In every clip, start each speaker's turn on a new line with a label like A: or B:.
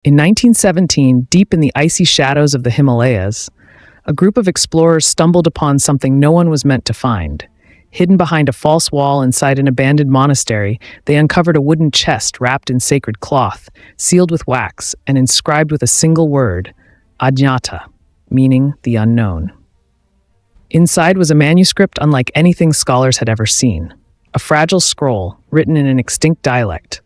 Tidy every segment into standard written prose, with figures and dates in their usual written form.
A: In 1917, deep in the icy shadows of the Himalayas, a group of explorers stumbled upon something no one was meant to find. Hidden behind a false wall inside an abandoned monastery, they uncovered a wooden chest wrapped in sacred cloth, sealed with wax, and inscribed with a single word, Ajnata, meaning the unknown. Inside was a manuscript unlike anything scholars had ever seen. A fragile scroll written in an extinct dialect,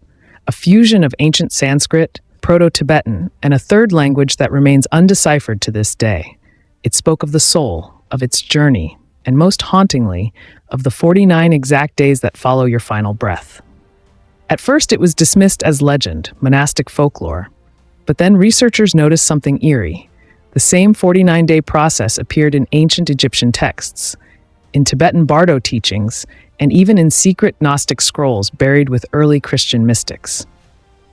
A: a fusion of ancient Sanskrit, Proto-Tibetan, and a third language that remains undeciphered to this day. It spoke of the soul, of its journey, and most hauntingly, of the 49 exact days that follow your final breath. At first, it was dismissed as legend, monastic folklore. But then researchers noticed something eerie. The same 49-day process appeared in ancient Egyptian texts, in Tibetan Bardo teachings, and even in secret Gnostic scrolls buried with early Christian mystics.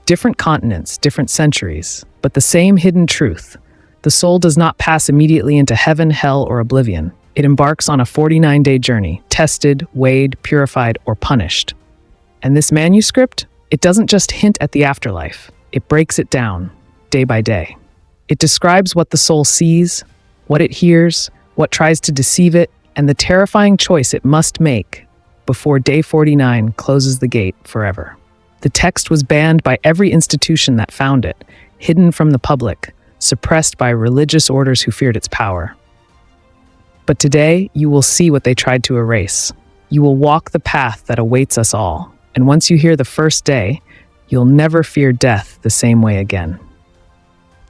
A: Different continents, different centuries, but the same hidden truth. The soul does not pass immediately into heaven, hell, or oblivion. It embarks on a 49-day journey, tested, weighed, purified, or punished. And this manuscript, it doesn't just hint at the afterlife. It breaks it down, day by day. It describes what the soul sees, what it hears, what tries to deceive it, and the terrifying choice it must make before day 49 closes the gate forever. The text was banned by every institution that found it, hidden from the public, suppressed by religious orders who feared its power. But today, you will see what they tried to erase. You will walk the path that awaits us all, and once you hear the first day, you'll never fear death the same way again.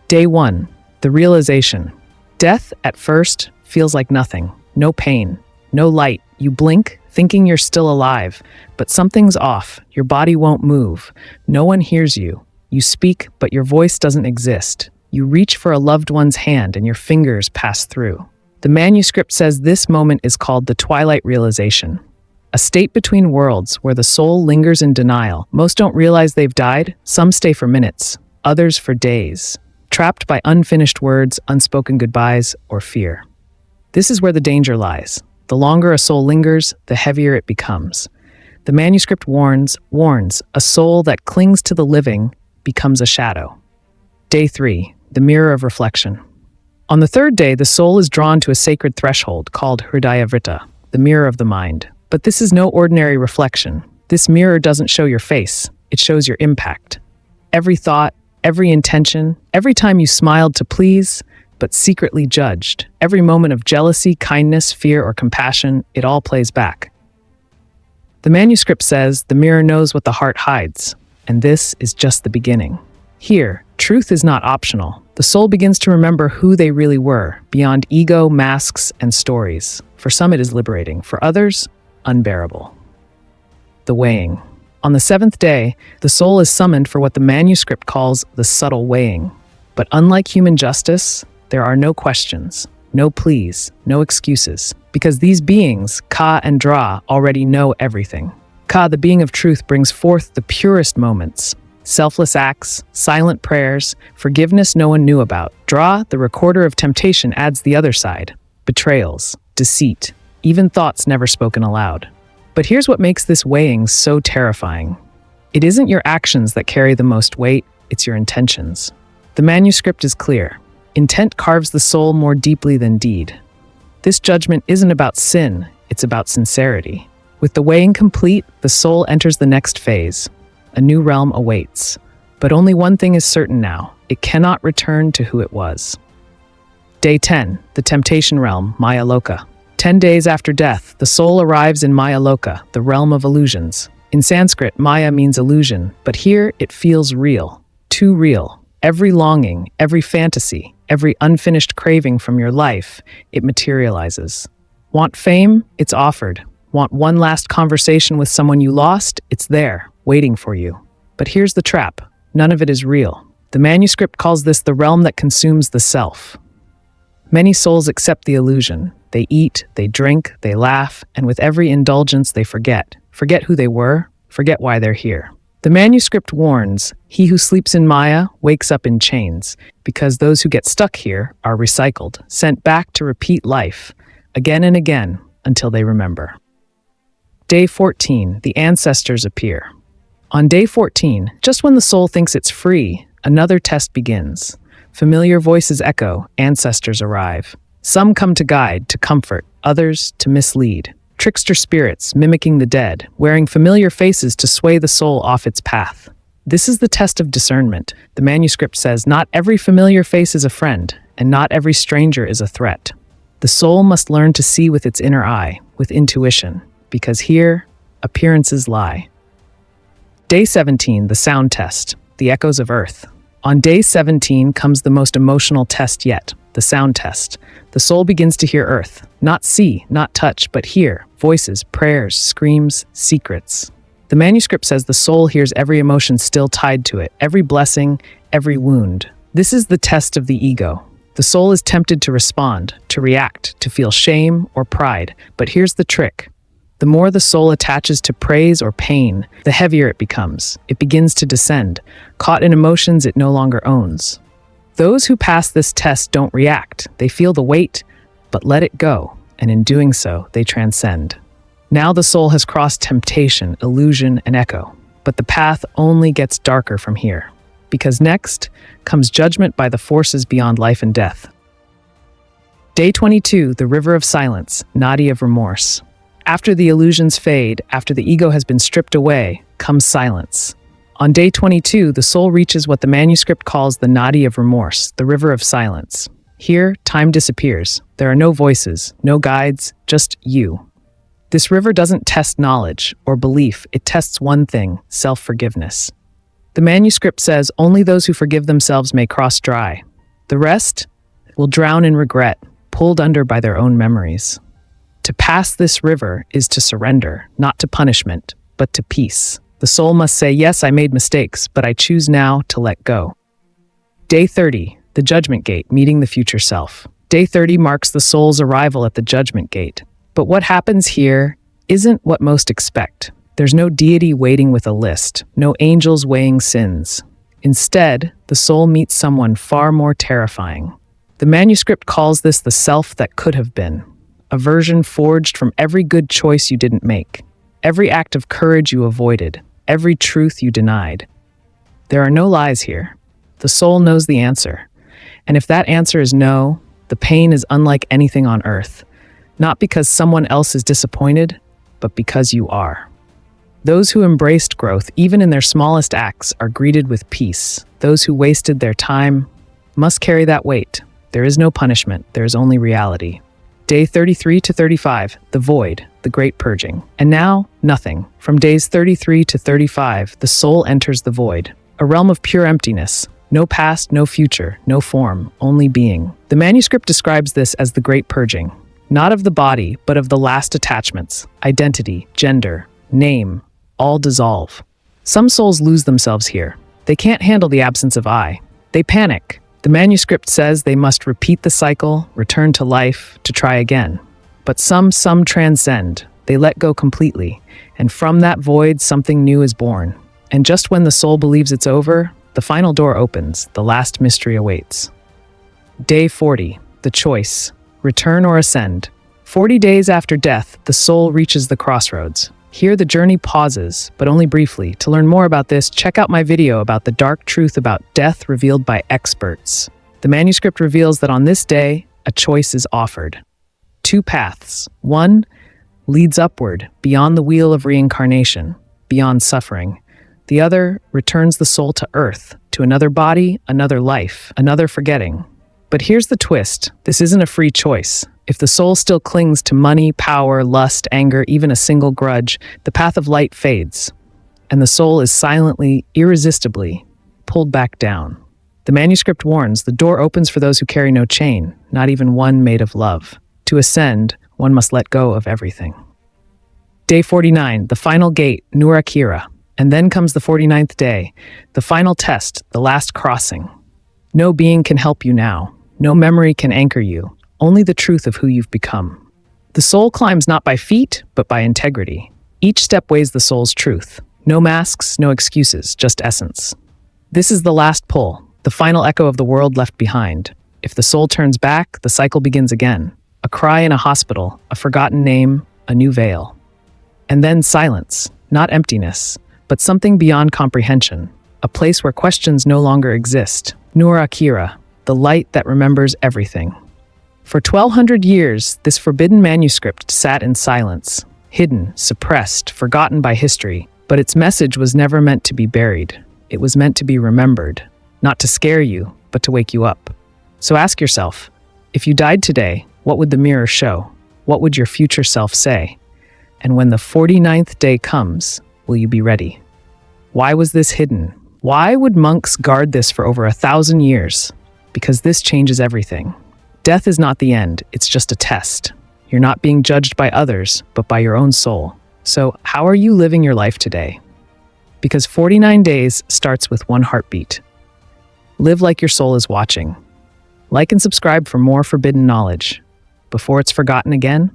A: Day 1. The realization. Death, at first, feels like nothing. No pain, no light. You blink, thinking you're still alive, but something's off. Your body won't move. No one hears you. You speak, but your voice doesn't exist. You reach for a loved one's hand and your fingers pass through. The manuscript says this moment is called the Twilight realization, a state between worlds where the soul lingers in denial. Most don't realize they've died. Some stay for minutes, others for days, trapped by unfinished words, unspoken goodbyes, or fear. This is where the danger lies. The longer a soul lingers, the heavier it becomes. The manuscript warns, a soul that clings to the living becomes a shadow. Day 3. The mirror of reflection. On the third day, the soul is drawn to a sacred threshold called Hridayavrita, the mirror of the mind. But this is no ordinary reflection. This mirror doesn't show your face, it shows your impact. Every thought, every intention, every time you smiled to please, but secretly judged, every moment of jealousy, kindness, fear, or compassion, it all plays back. The manuscript says the mirror knows what the heart hides, and this is just the beginning. Here, truth is not optional. The soul begins to remember who they really were, beyond ego, masks, and stories. For some, it is liberating. For others, unbearable. The weighing. On the 7th day, the soul is summoned for what the manuscript calls the subtle weighing. But unlike human justice, there are no questions, no pleas, no excuses, because these beings, Ka and Dra, already know everything. Ka, the being of truth, brings forth the purest moments, selfless acts, silent prayers, forgiveness no one knew about. Dra, the recorder of temptation, adds the other side, betrayals, deceit, even thoughts never spoken aloud. But here's what makes this weighing so terrifying. It isn't your actions that carry the most weight, it's your intentions. The manuscript is clear. Intent carves the soul more deeply than deed. This judgment isn't about sin, it's about sincerity. With the weighing complete, the soul enters the next phase. A new realm awaits. But only one thing is certain now. It cannot return to who it was. Day 10, the temptation realm, Maya Loka. 10 days after death, the soul arrives in Maya Loka, the realm of illusions. In Sanskrit, Maya means illusion, but here it feels real. Too real. Every longing, every fantasy, every unfinished craving from your life, it materializes. Want fame? It's offered. Want one last conversation with someone you lost? It's there, waiting for you. But here's the trap. None of it is real. The manuscript calls this the realm that consumes the self. Many souls accept the illusion. They eat, they drink, they laugh, and with every indulgence they forget. Forget who they were, forget why they're here. The manuscript warns, he who sleeps in Maya wakes up in chains, because those who get stuck here are recycled, sent back to repeat life, again and again, until they remember. Day 14, the ancestors appear. On day 14, just when the soul thinks it's free, Another test begins. Familiar voices echo, ancestors arrive. Some come to guide, to comfort, others to mislead. Trickster spirits, mimicking the dead, wearing familiar faces to sway the soul off its path. This is the test of discernment. The manuscript says, not every familiar face is a friend, and not every stranger is a threat. The soul must learn to see with its inner eye, with intuition, because here, appearances lie. Day 17, the sound test, the echoes of Earth. On day 17 comes the most emotional test yet, the sound test. The soul begins to hear Earth, not see, not touch, but hear, voices, prayers, screams, secrets. The manuscript says the soul hears every emotion still tied to it, every blessing, every wound. This is the test of the ego. The soul is tempted to respond, to react, to feel shame or pride. But here's the trick. The more the soul attaches to praise or pain, the heavier it becomes. It begins to descend, caught in emotions it no longer owns. Those who pass this test don't react. They feel the weight, but let it go, and in doing so, they transcend. Now the soul has crossed temptation, illusion, and echo, but the path only gets darker from here, because next comes judgment by the forces beyond life and death. Day 22, the river of silence, nadi of remorse. After the illusions fade, after the ego has been stripped away, comes silence. On day 22, the soul reaches what the manuscript calls the nadi of remorse, the river of silence. Here, time disappears. There are no voices, no guides, just you. This river doesn't test knowledge or belief, it tests one thing, self-forgiveness. The manuscript says only those who forgive themselves may cross dry. The rest will drown in regret, pulled under by their own memories. To pass this river is to surrender, not to punishment, but to peace. The soul must say, yes, I made mistakes, but I choose now to let go. Day 30, the judgment gate, meeting the future self. Day 30 marks the soul's arrival at the judgment gate. But what happens here isn't what most expect. There's no deity waiting with a list, no angels weighing sins. Instead, the soul meets someone far more terrifying. The manuscript calls this the self that could have been, a version forged from every good choice you didn't make, every act of courage you avoided, every truth you denied. There are no lies here. The soul knows the answer. And if that answer is no, the pain is unlike anything on earth, not because someone else is disappointed, but because you are. Those who embraced growth, even in their smallest acts, are greeted with peace. Those who wasted their time must carry that weight. There is no punishment, there is only reality. Day 33 to 35, the void, the great purging. And now, nothing. From days 33 to 35, the soul enters the void, a realm of pure emptiness. No past, no future, no form, only being. The manuscript describes this as the great purging, not of the body, but of the last attachments, identity, gender, name, all dissolve. Some souls lose themselves here. They can't handle the absence of I. They panic. The manuscript says they must repeat the cycle, return to life, to try again. But some transcend. They let go completely. And from that void, something new is born. And just when the soul believes it's over, the final door opens, the last mystery awaits. Day 40, the choice, return or ascend. 40 days after death, the soul reaches the crossroads. Here the journey pauses, but only briefly. To learn more about this, check out my video about the dark truth about death revealed by experts. The manuscript reveals that on this day, a choice is offered. Two paths. One leads upward, beyond the wheel of reincarnation, beyond suffering. The other returns the soul to earth, to another body, another life, another forgetting. But here's the twist. This isn't a free choice. If the soul still clings to money, power, lust, anger, even a single grudge, the path of light fades, and the soul is silently, irresistibly pulled back down. The manuscript warns the door opens for those who carry no chain, not even one made of love. To ascend, one must let go of everything. Day 49, the final gate, Nurakira. And then comes the 49th day, the final test, the last crossing. No being can help you now. No memory can anchor you. Only the truth of who you've become. The soul climbs not by feet, but by integrity. Each step weighs the soul's truth. No masks, no excuses, just essence. This is the last pull, the final echo of the world left behind. If the soul turns back, the cycle begins again. A cry in a hospital, a forgotten name, a new veil. And then silence, not emptiness, but something beyond comprehension. a place where questions no longer exist. Nur Akira, the light that remembers everything. For 1,200 years, this forbidden manuscript sat in silence, hidden, suppressed, forgotten by history. But its message was never meant to be buried. It was meant to be remembered, not to scare you, but to wake you up. So ask yourself, if you died today, what would the mirror show? What would your future self say? And when the 49th day comes, will you be ready? Why was this hidden? Why would monks guard this for over 1,000 years? Because this changes everything. Death is not the end, it's just a test. You're not being judged by others, but by your own soul. So, how are you living your life today? Because 49 days starts with one heartbeat. Live like your soul is watching. Like and subscribe for more forbidden knowledge. Before it's forgotten again,